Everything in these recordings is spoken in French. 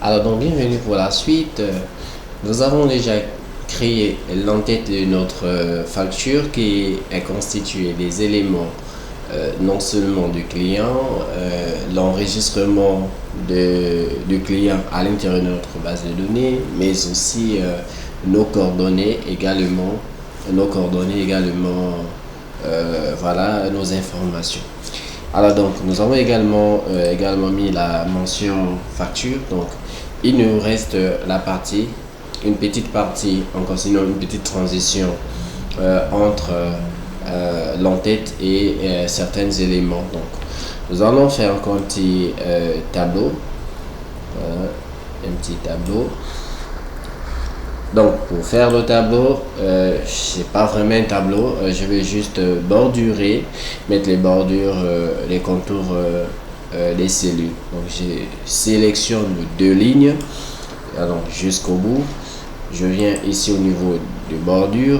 Alors donc bienvenue pour la suite. Nous avons déjà créé l'entête de notre facture qui est constituée des éléments non seulement du client, l'enregistrement du client à l'intérieur de notre base de données, mais aussi nos coordonnées également, voilà nos informations. Alors donc nous avons également mis la mention facture. Donc il nous reste une petite partie, encore sinon une petite transition entre l'entête et certains éléments. Donc nous allons faire encore un petit tableau, voilà, un petit tableau. Donc pour faire le tableau, c'est pas vraiment un tableau, je vais juste bordurer, mettre les bordures, les contours des cellules. Donc je sélectionne deux lignes, alors jusqu'au bout. Je viens ici au niveau de bordure,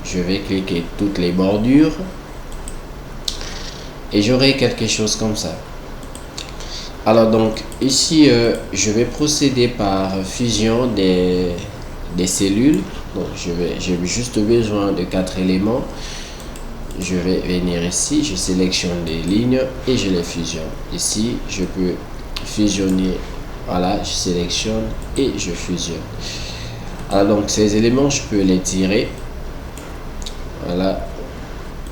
je vais cliquer toutes les bordures et j'aurai quelque chose comme ça. Alors donc ici je vais procéder par fusion des cellules. Donc j'ai juste besoin de 4 éléments. Je vais venir ici, je sélectionne des lignes et je les fusionne. Ici je peux fusionner, voilà, je sélectionne et je fusionne. Alors donc ces éléments je peux les tirer, voilà,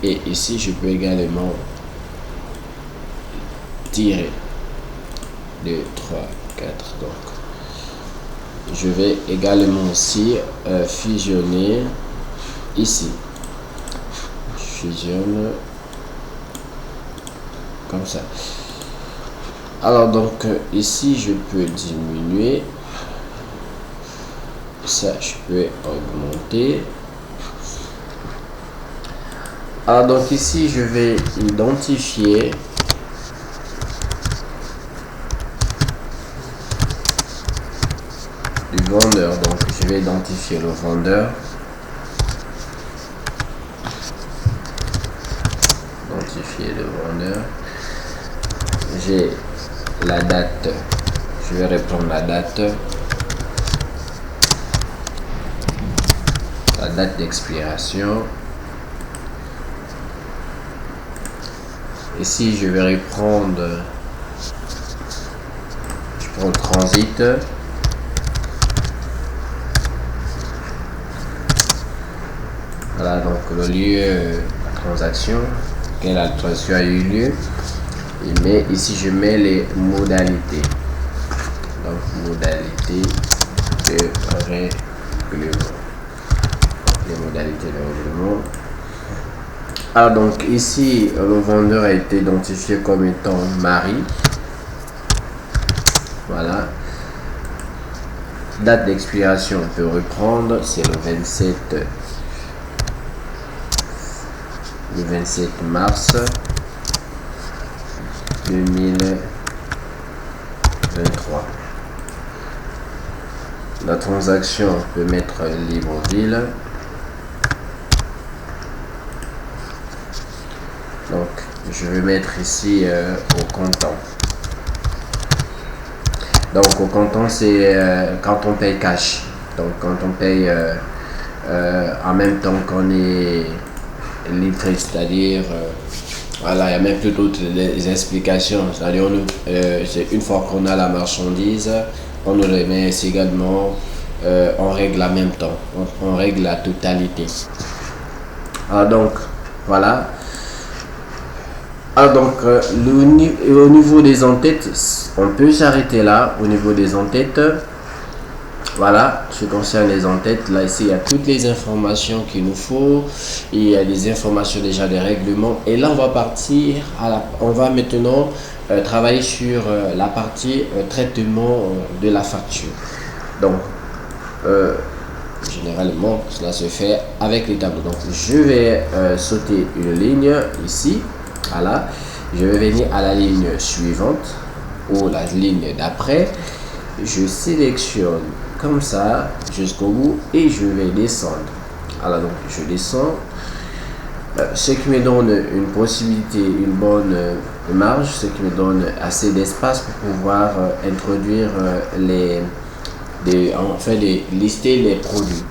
et ici je peux également tirer 2 3 4. Donc je vais également aussi fusionner ici. Je fusionne comme ça. Alors donc ici je peux diminuer ça, je peux augmenter. Alors donc ici je vais identifier le vendeur. Donc je vais identifier le vendeur. J'ai la date, je vais reprendre la date d'expiration. Ici je vais reprendre, je prends le transit, voilà, donc le lieu, la transaction, quelle la transaction a eu lieu. Mais ici je mets les modalités, donc modalités de règlement, les modalités de règlement. Ah, donc ici le vendeur a été identifié comme étant Marie, voilà. Date d'expiration, on peut reprendre, c'est le 27 mars 2023. La transaction, on peut mettre Libreville. Donc je vais mettre ici au comptant. Donc au comptant c'est quand on paye cash. Donc quand on paye en même temps qu'on est livré, c'est-à-dire voilà, il y a même plus d'autres explications. C'est-à-dire c'est une fois qu'on a la marchandise, on nous le met également, on règle en même temps, on règle la totalité. Alors donc voilà. Alors donc au niveau des entêtes, on peut s'arrêter là au niveau des entêtes. Voilà, ce qui concerne les entêtes, là ici il y a toutes les informations qu'il nous faut, il y a des informations déjà des règlements, et là on va partir on va maintenant travailler sur la partie traitement de la facture. Donc généralement cela se fait avec les tableaux. Donc je vais sauter une ligne ici, voilà, je vais venir à la ligne suivante ou la ligne d'après, je sélectionne comme ça jusqu'au bout et je vais descendre. Alors donc je descends, ce qui me donne une possibilité, une bonne marge, ce qui me donne assez d'espace pour pouvoir introduire lister les produits.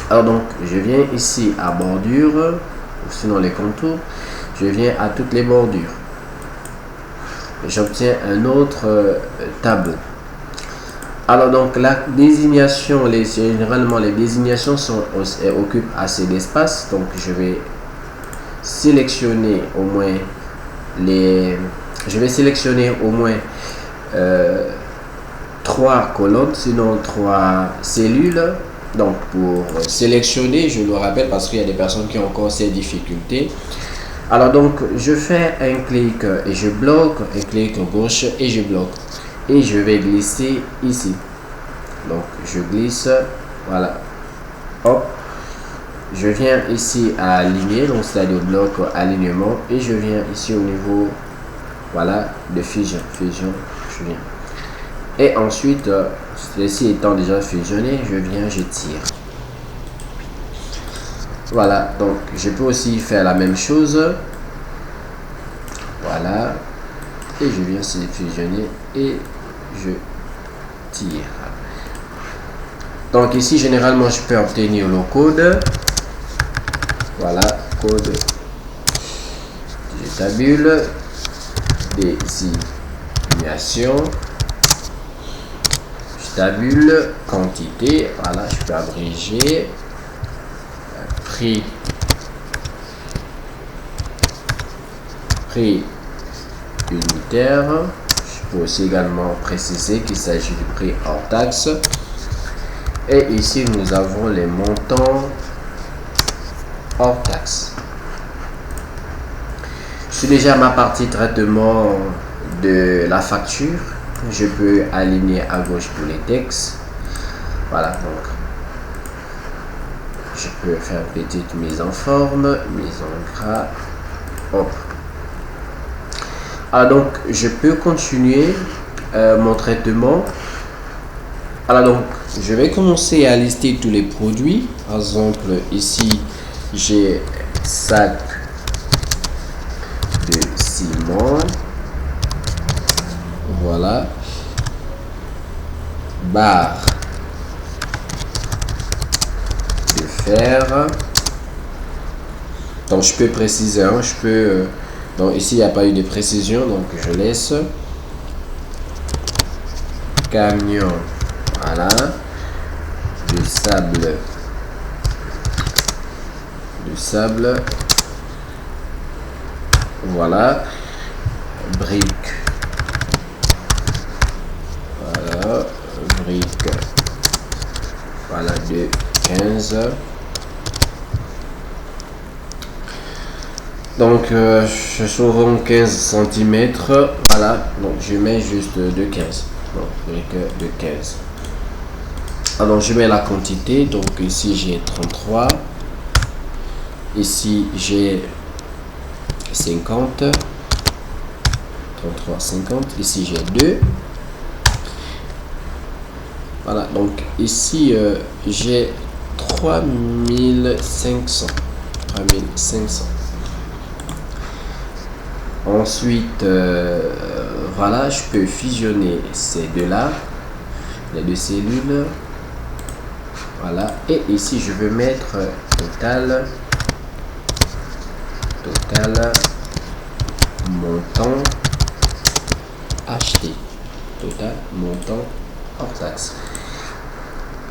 Alors donc, je viens ici à bordure, ou sinon les contours, je viens à toutes les bordures. J'obtiens un autre tableau. Alors donc la désignation, généralement les désignations occupent assez d'espace, donc je vais sélectionner au moins trois colonnes, sinon trois cellules. Donc pour sélectionner, je le rappelle parce qu'il y a des personnes qui ont encore ces difficultés. Alors donc je fais un clic et je bloque, un clic gauche et je bloque. Et je vais glisser ici. Donc je glisse, voilà. Hop. Je viens ici à aligner, donc c'est-à-dire bloc alignement. Et je viens ici au niveau, voilà, de fusion. Je viens. Et ensuite, ceci étant déjà fusionné, je viens, je tire. Voilà, donc je peux aussi faire la même chose. Voilà. Et je viens ici fusionner et je tire. Donc ici, généralement, je peux obtenir le code. Voilà, code. Je tabule. Désignation. Je tabule. Quantité. Voilà, je peux abréger. Prix unitaire. Je peux aussi également préciser qu'il s'agit du prix hors taxe. Et ici, nous avons les montants hors taxe. Je suis déjà à ma partie traitement de la facture. Je peux aligner à gauche pour les textes. Voilà, donc je peux faire une petite mise en forme, mise en gras. Hop. Alors donc, je peux continuer mon traitement. Alors donc, je vais commencer à lister tous les produits. Par exemple, ici, j'ai sac de ciment. Voilà. Barre de fer. Donc, je peux préciser, hein, je peux... donc, ici, il n'y a pas eu de précision, donc je laisse. Camion. Voilà. Du sable. Voilà. Brique. Voilà. Brique. Voilà, de 15. Donc, je souvent 15 cm. Voilà. Donc, je mets juste de 15. Donc, brique de 15. Alors, je mets la quantité. Donc, ici, j'ai 33. Ici, j'ai 50. 33, 50. Ici, j'ai 2. Voilà. Donc, ici, j'ai 3500. 3500. Ensuite, voilà, je peux fusionner ces deux-là. Les deux cellules. Voilà, et ici je veux mettre total montant acheté, total montant hors taxe.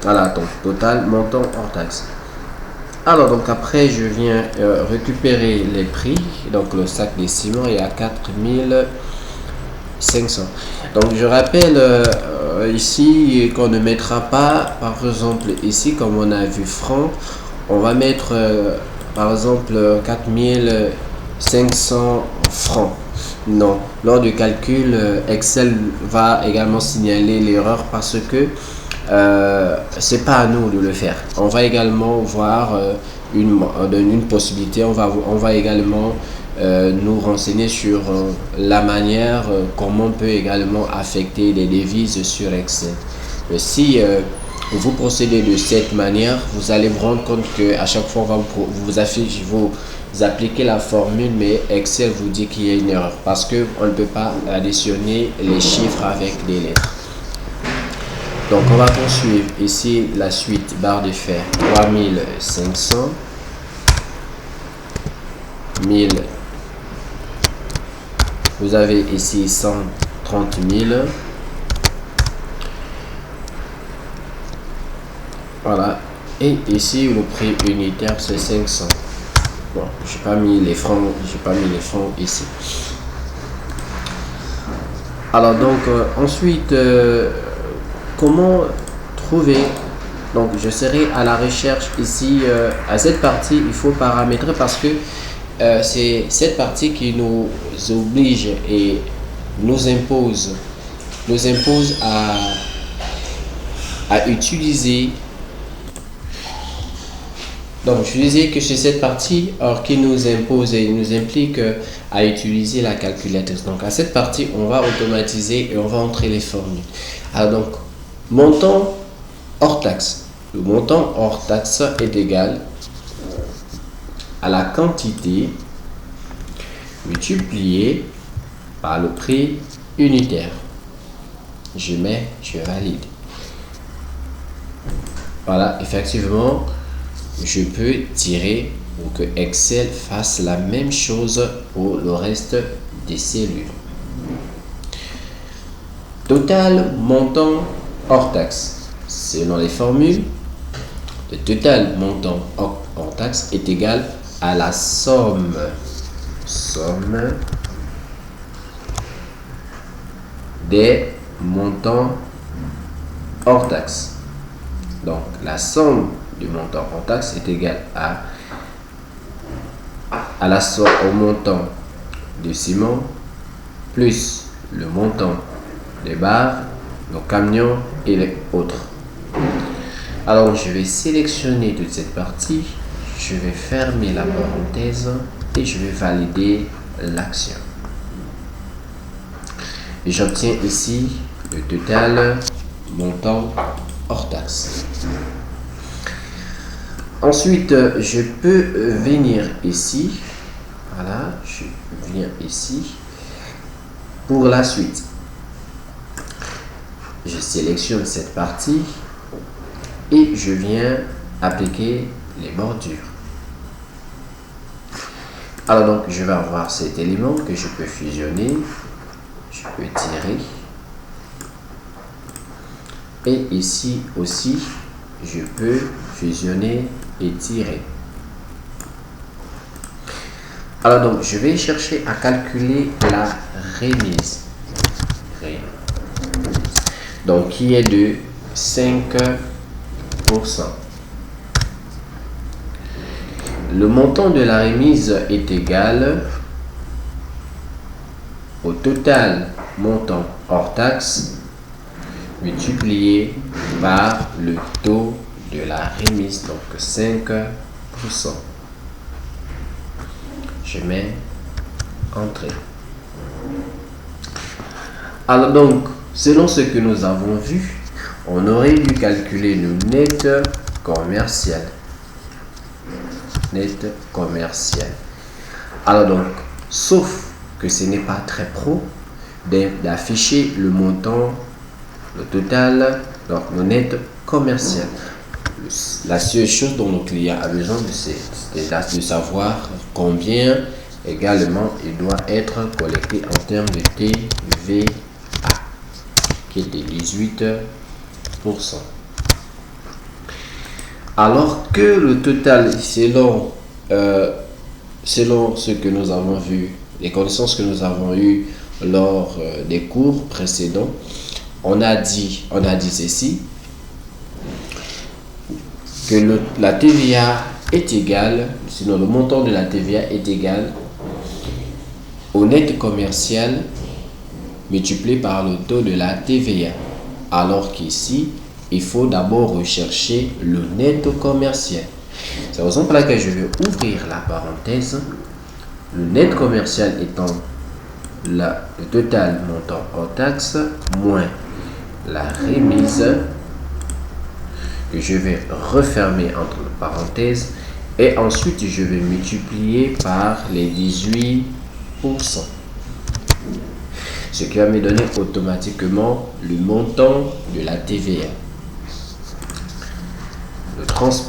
Voilà, donc total montant hors taxe. Alors donc après je viens récupérer les prix. Donc le sac de ciment est à 4500. Donc je rappelle ici qu'on ne mettra pas, par exemple ici comme on a vu francs, on va mettre par exemple 4500 francs. Non, lors du calcul, Excel va également signaler l'erreur parce que c'est pas à nous de le faire. On va également voir une possibilité. On va également nous renseigner sur la manière comment on peut également affecter les devises sur Excel. Mais si vous procédez de cette manière, vous allez vous rendre compte que à chaque fois on va vous afficher vos appliquez la formule, mais Excel vous dit qu'il y a une erreur parce que on ne peut pas additionner les chiffres avec les lettres. Donc on va poursuivre ici la suite, barre de fer 3500, 1000, vous avez ici 130 000, voilà, et ici le prix unitaire c'est 500. Bon, j'ai pas mis les francs ici. Alors donc ensuite comment trouver, donc je serai à la recherche ici à cette partie. Il faut paramétrer parce que c'est cette partie qui nous oblige et nous impose à utiliser. Donc je disais que c'est cette partie qui nous impose et nous implique à utiliser la calculatrice. Donc à cette partie on va automatiser et on va entrer les formules. Alors donc montant hors taxe. Le montant hors taxe est égal à la quantité multipliée par le prix unitaire. Je valide. Voilà, effectivement, je peux tirer pour que Excel fasse la même chose pour le reste des cellules. Total montant hors taxe. Selon les formules, le total montant hors taxe est égal à la somme des montants hors taxe. Donc la somme du montant hors taxe est égale à la somme au montant de ciment plus le montant des barres, nos camions et les autres. Alors je vais sélectionner toute cette partie, je vais fermer la parenthèse et je vais valider l'action. Et j'obtiens ici le total montant hors taxe. Ensuite, je peux venir ici. Voilà, je viens ici pour la suite. Je sélectionne cette partie et je viens appliquer les bordures. Alors donc je vais avoir cet élément que je peux fusionner, je peux tirer, et ici aussi je peux fusionner et tirer. Alors donc je vais chercher à calculer la remise, donc qui est de 5%. Le montant de la remise est égal au total montant hors taxe multiplié par le taux de la remise, donc 5%. Je mets Entrée. Alors donc, selon ce que nous avons vu, on aurait dû calculer le net commercial. Net commercial. Alors donc, sauf que ce n'est pas très pro d'afficher le montant, le total, donc le net commercial. La seule chose dont nos clients ont besoin, c'est de savoir combien également il doit être collecté en termes de TVA, qui est de 18%. Alors que le total, selon ce que nous avons vu, les connaissances que nous avons eues lors des cours précédents, on a dit ceci, que la TVA est égale, sinon le montant de la TVA est égal au net commercial multiplié par le taux de la TVA. Alors qu'ici, il faut d'abord rechercher le net commercial. C'est la raison pour laquelle je vais ouvrir la parenthèse. Le net commercial étant le total montant hors taxe moins la remise que je vais refermer entre parenthèses Et ensuite, je vais multiplier par les 18%. Ce qui va me donner automatiquement le montant de la TVA. Le transport